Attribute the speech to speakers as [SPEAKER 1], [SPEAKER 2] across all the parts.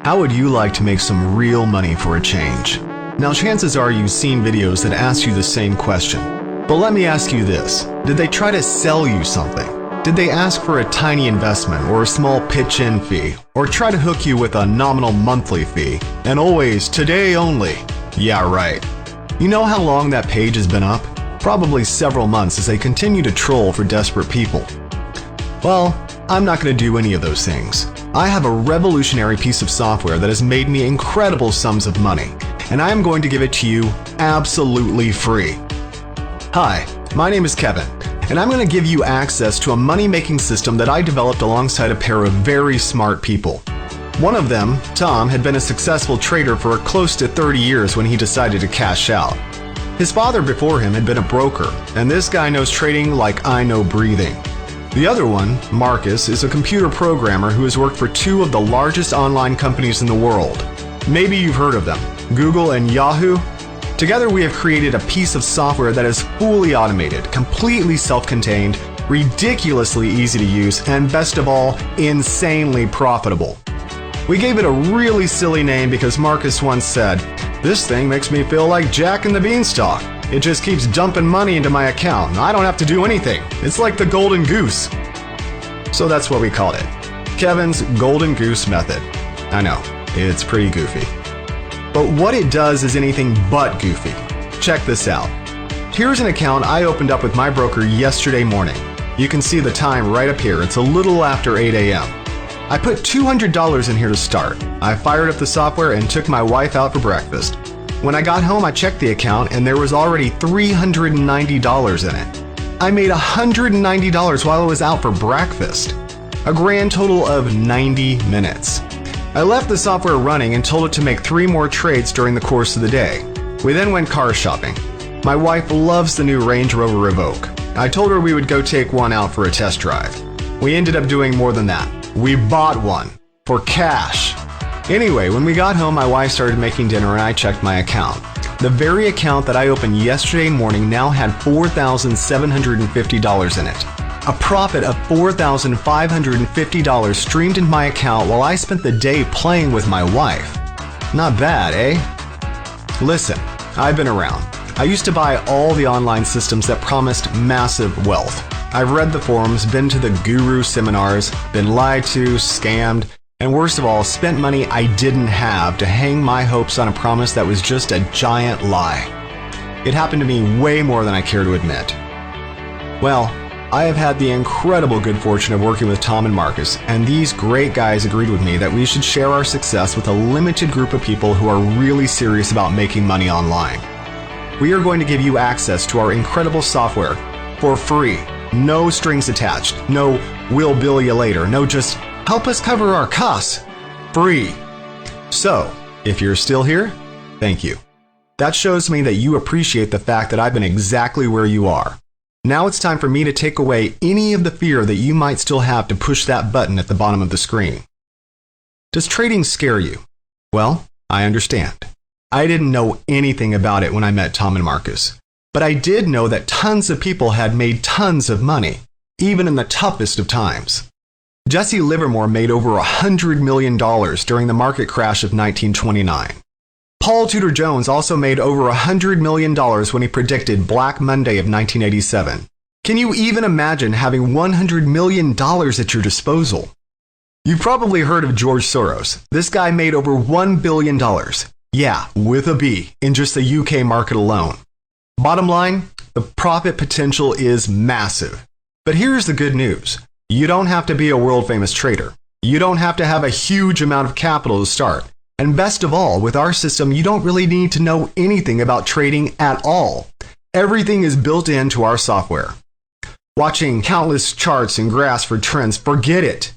[SPEAKER 1] How would you like to make some real money for a change? Now, chances are you've seen videos that ask you the same question. But let me ask you this. Did they try to sell you something? Did they ask for a tiny investment or a small pitch-in fee? Or try to hook you with a nominal monthly fee? And always, today only. Yeah, right. You know how long that page has been up? Probably several months as they continue to troll for desperate people. Well, I'm not going to do any of those things. I have a revolutionary piece of software that has made me incredible sums of money, and I am going to give it to you absolutely free. Hi, my name is Kevin, and I'm going to give you access to a money-making system that I developed alongside a pair of very smart people. One of them, Tom, had been a successful trader for close to 30 years when he decided to cash out. His father before him had been a broker, and this guy knows trading like I know breathing. The other one, Marcus, is a computer programmer who has worked for two of the largest online companies in the world. Maybe you've heard of them, Google and Yahoo. Together we have created a piece of software that is fully automated, completely self-contained, ridiculously easy to use, and best of all, insanely profitable. We gave it a really silly name because Marcus once said, "This thing makes me feel like Jack and the Beanstalk. It just keeps dumping money into my account. I don't have to do anything. It's like the golden goose." So that's what we called it. Kevin's Golden Goose Method. I know, it's pretty goofy. But what it does is anything but goofy. Check this out. Here's an account I opened up with my broker yesterday morning. You can see the time right up here. It's a little after 8 a.m. I put $200 in here to start. I fired up the software and took my wife out for breakfast. When I got home, I checked the account and there was already $390 in it. I made $190 while I was out for breakfast. A grand total of 90 minutes. I left the software running and told it to make 3 more trades during the course of the day. We then went car shopping. My wife loves the new Range Rover Evoque. I told her we would go take one out for a test drive. We ended up doing more than that. We bought one. For cash. Anyway, when we got home, my wife started making dinner and I checked my account. The very account that I opened yesterday morning now had $4,750 in it. A profit of $4,550 streamed into my account while I spent the day playing with my wife. Not bad, eh? Listen, I've been around. I used to buy all the online systems that promised massive wealth. I've read the forums, been to the guru seminars, been lied to, scammed, and worst of all, spent money I didn't have to hang my hopes on a promise that was just a giant lie. It happened to me way more than I care to admit. Well, I have had the incredible good fortune of working with Tom and Marcus, and these great guys agreed with me that we should share our success with a limited group of people who are really serious about making money online. We are going to give you access to our incredible software for free. No strings attached. No, we'll bill you later. No, just help us cover our costs. Free. So, if you're still here, thank you. That shows me that you appreciate the fact that I've been exactly where you are. Now it's time for me to take away any of the fear that you might still have to push that button at the bottom of the screen. Does trading scare you? Well, I understand. I didn't know anything about it when I met Tom and Marcus. But I did know that tons of people had made tons of money, even in the toughest of times. Jesse Livermore made over $100 million during the market crash of 1929. Paul Tudor Jones also made over $100 million when he predicted Black Monday of 1987. Can you even imagine having $100 million at your disposal? You've probably heard of George Soros. This guy made over $1 billion. Yeah, with a B, in just the UK market alone. Bottom line, the profit potential is massive. But here's the good news. You don't have to be a world-famous trader. You don't have to have a huge amount of capital to start. And best of all, with our system, you don't really need to know anything about trading at all. Everything is built into our software. Watching countless charts and graphs for trends, forget it.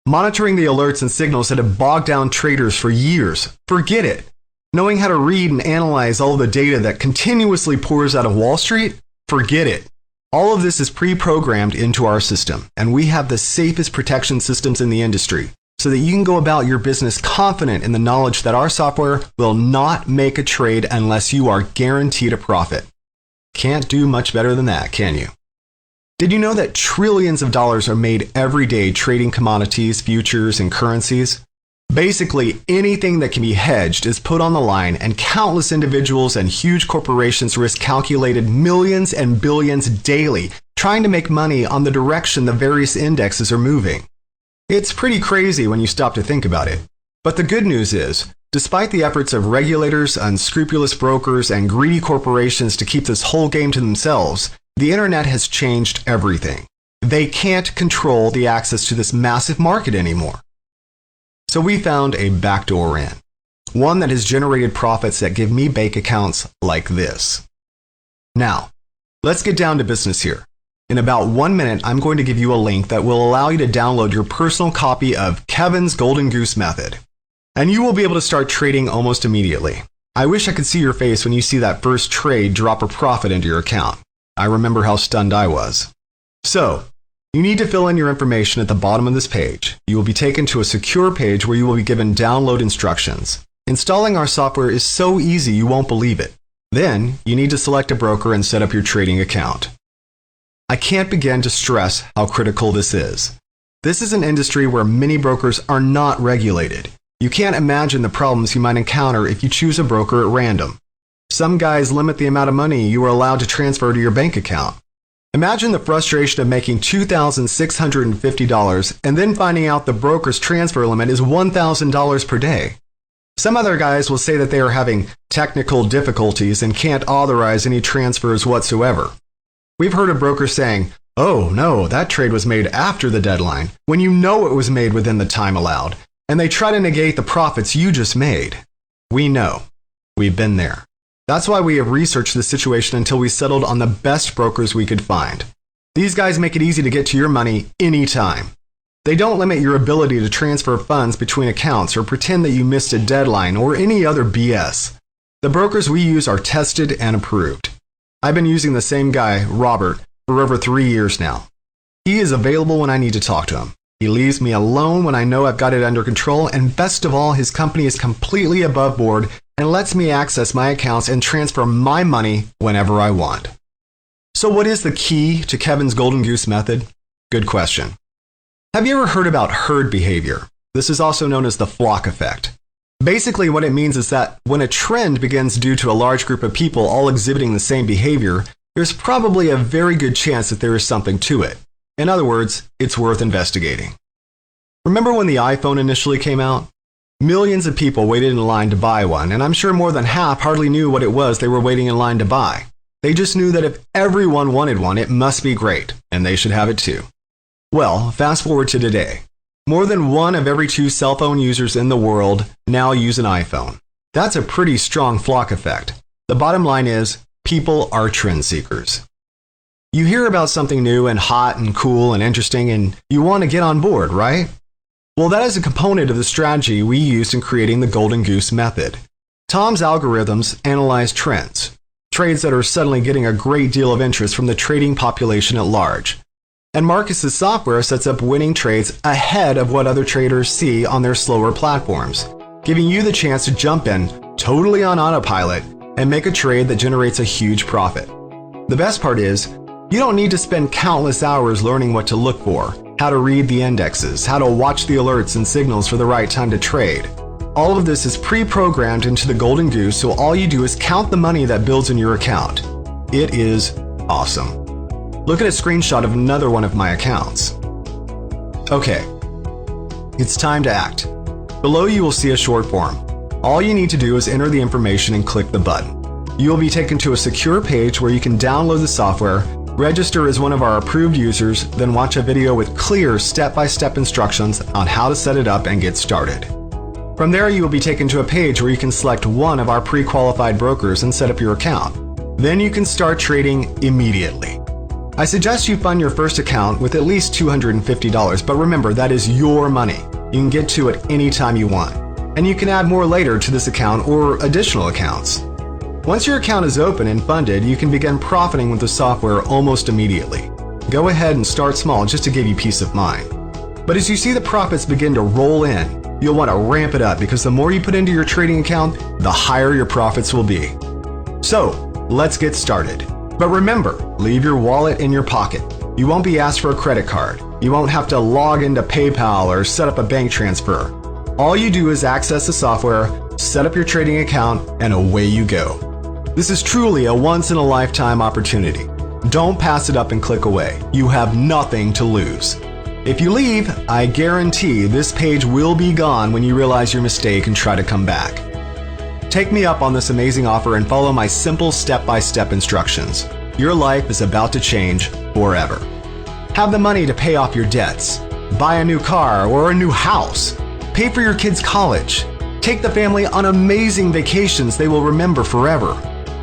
[SPEAKER 1] Monitoring the alerts and signals that have bogged down traders for years, forget it. Knowing how to read and analyze all the data that continuously pours out of Wall Street, forget it. All of this is pre-programmed into our system, and we have the safest protection systems in the industry, so that you can go about your business confident in the knowledge that our software will not make a trade unless you are guaranteed a profit. Can't do much better than that, can you? Did you know that trillions of dollars are made every day trading commodities, futures, and currencies? Basically, anything that can be hedged is put on the line, and countless individuals and huge corporations risk calculated millions and billions daily trying to make money on the direction the various indexes are moving. It's pretty crazy when you stop to think about it. But the good news is, despite the efforts of regulators, unscrupulous brokers, and greedy corporations to keep this whole game to themselves, the internet has changed everything. They can't control the access to this massive market anymore. So we found a backdoor in, one that has generated profits that give me bank accounts like this. Now, let's get down to business here. In about 1 minute, I'm going to give you a link that will allow you to download your personal copy of Kevin's Golden Goose Method, and you will be able to start trading almost immediately. I wish I could see your face when you see that first trade drop a profit into your account. I remember how stunned I was. So, you need to fill in your information at the bottom of this page. You will be taken to a secure page where you will be given download instructions. Installing our software is so easy you won't believe it. Then, you need to select a broker and set up your trading account. I can't begin to stress how critical this is. This is an industry where many brokers are not regulated. You can't imagine the problems you might encounter if you choose a broker at random. Some guys limit the amount of money you are allowed to transfer to your bank account. Imagine the frustration of making $2,650 and then finding out the broker's transfer limit is $1,000 per day. Some other guys will say that they are having technical difficulties and can't authorize any transfers whatsoever. We've heard of brokers saying, "Oh no, that trade was made after the deadline," when you know it was made within the time allowed, and they try to negate the profits you just made. We know. We've been there. That's why we have researched the situation until we settled on the best brokers we could find. These guys make it easy to get to your money anytime. They don't limit your ability to transfer funds between accounts or pretend that you missed a deadline or any other BS. The brokers we use are tested and approved. I've been using the same guy, Robert, for over 3 years now. He is available when I need to talk to him. He leaves me alone when I know I've got it under control, and best of all, his company is completely above board and lets me access my accounts and transfer my money whenever I want. So what is the key to Kevin's Golden Goose Method? Good question. Have you ever heard about herd behavior? This is also known as the flock effect. Basically, what it means is that when a trend begins due to a large group of people all exhibiting the same behavior, there's probably a very good chance that there is something to it. In other words, it's worth investigating. Remember when the iPhone initially came out? Millions of people waited in line to buy one, and I'm sure more than half hardly knew what it was they were waiting in line to buy. They just knew that if everyone wanted one, it must be great, and they should have it too. Well, fast forward to today. More than 1 of every 2 cell phone users in the world now use an iPhone. That's a pretty strong flock effect. The bottom line is, people are trend seekers. You hear about something new and hot and cool and interesting, and you want to get on board, right? Well, that is a component of the strategy we used in creating the Golden Goose Method. Tom's algorithms analyze trends, trades that are suddenly getting a great deal of interest from the trading population at large. And Marcus's software sets up winning trades ahead of what other traders see on their slower platforms, giving you the chance to jump in totally on autopilot and make a trade that generates a huge profit. The best part is, you don't need to spend countless hours learning what to look for, how to read the indexes, how to watch the alerts and signals for the right time to trade. All of this is pre-programmed into the Golden Goose, so all you do is count the money that builds in your account. It is awesome. Look at a screenshot of another one of my accounts. Okay, it's time to act. Below you will see a short form. All you need to do is enter the information and click the button. You will be taken to a secure page where you can download the software, register as one of our approved users, then watch a video with clear step-by-step instructions on how to set it up and get started. From there, you will be taken to a page where you can select one of our pre-qualified brokers and set up your account. Then you can start trading immediately. I suggest you fund your first account with at least $250, but remember, that is your money. You can get to it anytime you want. And you can add more later to this account or additional accounts. Once your account is open and funded, you can begin profiting with the software almost immediately. Go ahead and start small just to give you peace of mind. But as you see the profits begin to roll in, you'll want to ramp it up because the more you put into your trading account, the higher your profits will be. So, let's get started. But remember, leave your wallet in your pocket. You won't be asked for a credit card. You won't have to log into PayPal or set up a bank transfer. All you do is access the software, set up your trading account, and away you go. This is truly a once-in-a-lifetime opportunity. Don't pass it up and click away. You have nothing to lose. If you leave, I guarantee this page will be gone when you realize your mistake and try to come back. Take me up on this amazing offer and follow my simple step-by-step instructions. Your life is about to change forever. Have the money to pay off your debts, buy a new car or a new house, pay for your kids' college, take the family on amazing vacations they will remember forever.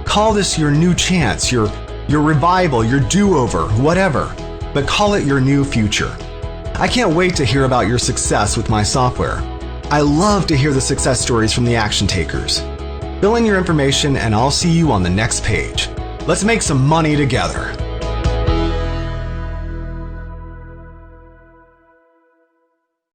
[SPEAKER 1] Call this your new chance, your revival, your do-over, whatever, but call it your new future. I can't wait to hear about your success with my software. I love to hear the success stories from the action takers. Fill in your information and I'll see you on the next page. Let's make some money together.